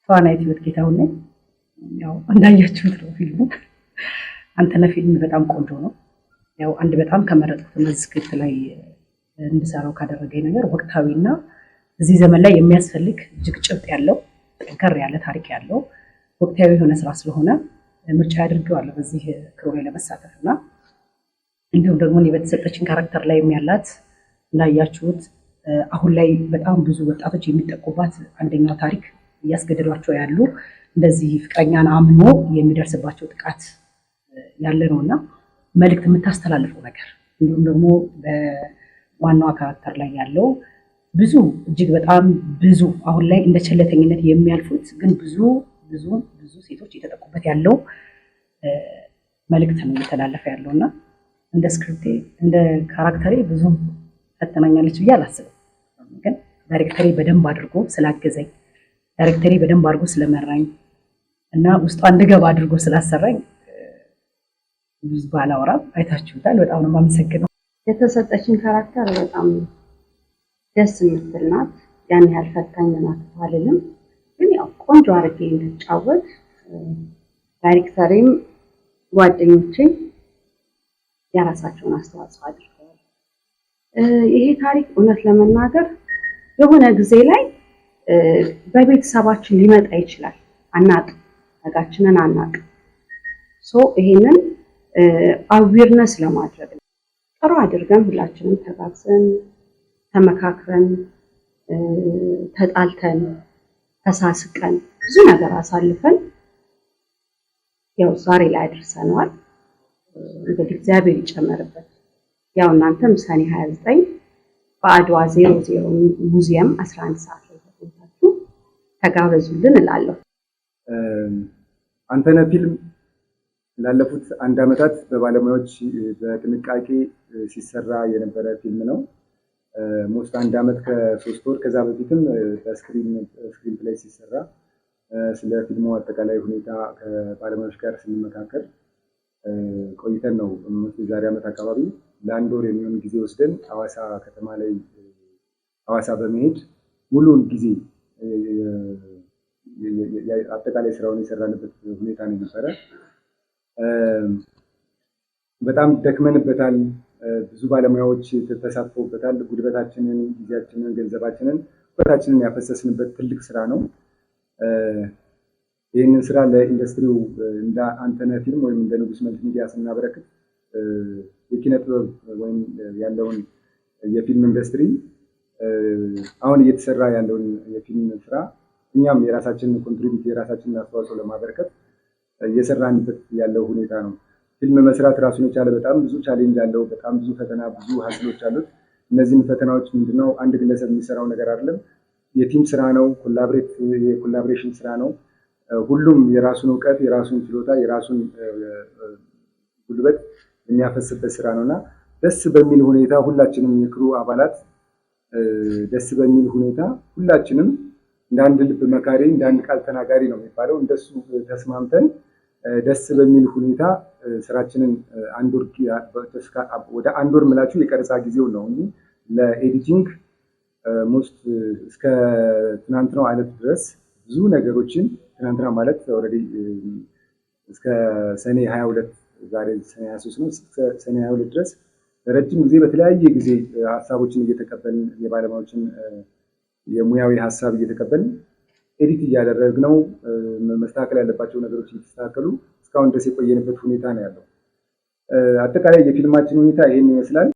ተዋናይት ህይወት ጌታሁን ነኝ። ያው እንዳያችሁት ነው ፊልሙ አንተነህ ፊልም በጣም ቆንጆ ነው። ያው አንድ በጣም ከመረጥኩት መስክሪፕት ላይ እንድሰራው ካደረገኝ ነገር ወቅታዊና እዚህ ዘመን ላይ የሚያስፈልግ እጅግ ጭብጥ ያለው ጠንከር ያለ ታሪክ ያለው ወቅታዊ የሆነ ስራ ስለሆነ ምርጫ አድርጌዋለሁ በዚህ ክሩ ላይ ለመሳተፍና እንዲሁም ደግሞ እኔ በተሰጠችኝ ካራክተር ላይ ያላት እንዳያችሁት አሁን ላይ በጣም ብዙ ወጣቶች የሚጠቁባት አንደኛው ታሪክ እያስገደዷቸው ያሉ እንደዚህ ፍቅረኛን አምኖ የሚደርስባቸው ጥቃት ያለ ነውና መልእክት የምታስተላልፈው ነገር እንዲሁም ደግሞ በዋናው ካራክተር ላይ ያለው ብዙ እጅግ በጣም ብዙ አሁን ላይ እንደ ቸለተኝነት የሚያልፉት ግን ብዙ ሴቶች እየተጠቁበት ያለው መልእክት ነው እየተላለፈ ያለውና እንደ ስክሪፕቴ እንደ ካራክተሬ ብዙ ፈተናኛለች ብዬ አላስብም። ግን ዳይሬክተሬ በደንብ አድርጎ ስላገዘኝ ዳይሬክተሬ በደንብ አድርጎ ስለመራኝ እና ውስጧ እንድገባ አድርጎ ስላሰራኝ ብዙ ባላወራም አይታችሁታል። በጣም ነው የማመሰግነው። የተሰጠችኝ ካራክተር በጣም ደስ የምትል ናት። ያን ያህል ፈታኝ ናት አልልም፣ ግን ያው ቆንጆ አድርጌ እንድትጫወት ዳይሬክተሬም ጓደኞቼም የራሳቸውን አስተዋጽኦ አድርገዋል። ይሄ ታሪክ እውነት ለመናገር የሆነ ጊዜ ላይ በቤተሰባችን ሊመጣ ይችላል። አናውቅም፣ ነገራችንን አናውቅም። ይሄንን አዌርነስ ለማድረግ ነው። ጥሩ አድርገን ሁላችንም ተጋግዘን ተመካክረን ተጣልተን ተሳስቀን ብዙ ነገር አሳልፈን ያው ዛሬ ላይ አድርሰናል። እንግዲህ እግዚአብሔር ይጨመርበት። ያው እናንተም ሰኔ 29 በአድዋ 00 ሙዚየም 11 ሰዓት ላይ ተገኝታችሁ ተጋበዙልን እላለሁ። አንተነህ ፊልም ላለፉት 1 ዓመታት በባለሙያዎች በጥንቃቄ ሲሰራ የነበረ ፊልም ነው። ሞስት 1 ዓመት ከ3 ወር ከዛ በፊትም በስክሪን ላይ ሲሰራ ስለ ፊልሙ አጠቃላይ ሁኔታ ከባለሙያዎች ጋር ስንመካከር ቆይተን ነው ዛሬ ዓመት አካባቢ ለ1 ወር የሚሆን ጊዜ ወስደን ሐዋሳ ከተማ ላይ ሐዋሳ በመሄድ ሙሉውን ጊዜ አጠቃላይ ስራውን የሰራንበት ሁኔታ ነው የነበረ። በጣም ደክመንበታል። ብዙ ባለሙያዎች ተሳትፈውበታል። ጉልበታችንን፣ ጊዜያችንን፣ ገንዘባችንን፣ ወጣችንን ያፈሰስንበት ትልቅ ስራ ነው። ይህንን ስራ ለኢንዱስትሪው እንደ አንተነህ ፊልም ወይም እንደ ንጉስ መልቲ ሚዲያ ስናበረክት የኪነ ጥበብ ወይም ያለውን የፊልም ኢንዱስትሪ አሁን እየተሰራ ያለውን የፊልም ስራ እኛም የራሳችንን ኮንትሪቢዩት የራሳችንን አስተዋጽኦ ለማበረከት እየሰራንበት ያለው ሁኔታ ነው። ፊልም መስራት ራሱን የቻለ በጣም ብዙ ቻሌንጅ አለው። በጣም ብዙ ፈተና፣ ብዙ ሀስሎች አሉት። እነዚህን ፈተናዎች ምንድነው አንድ ግለሰብ የሚሰራው ነገር አይደለም። የቲም ስራ ነው። የኮላቦሬሽን ስራ ነው። ሁሉም የራሱን እውቀት፣ የራሱን ችሎታ፣ የራሱን ጉልበት የሚያፈስበት ስራ ነውና ደስ በሚል ሁኔታ ሁላችንም የክሩ አባላት ደስ በሚል ሁኔታ ሁላችንም እንደ አንድ ልብ መካሪ እንደ አንድ ቃል ተናጋሪ ነው የሚባለው እንደሱ ተስማምተን ደስ በሚል ሁኔታ ስራችንን ወደ 1 ወር ምላችሁ የቀረጻ ጊዜው ነው እንጂ ለኤዲቲንግ ሞስት እስከ ትናንትናው አይነት ድረስ ብዙ ነገሮችን ትናንትና ማለት ኦልሬዲ እስከ ሰኔ 22 ዛሬ ሰኔ 23 ነው። እስከ ሰኔ 22 ድረስ ረጅም ጊዜ በተለያየ ጊዜ ሀሳቦችን እየተቀበልን የባለሙያዎችን የሙያዊ ሀሳብ እየተቀበልን ኤዲት እያደረግነው መስተካከል ያለባቸው ነገሮች እየተስተካከሉ እስካሁን ድረስ የቆየንበት ሁኔታ ነው ያለው። አጠቃላይ የፊልማችን ሁኔታ ይሄን ይመስላል።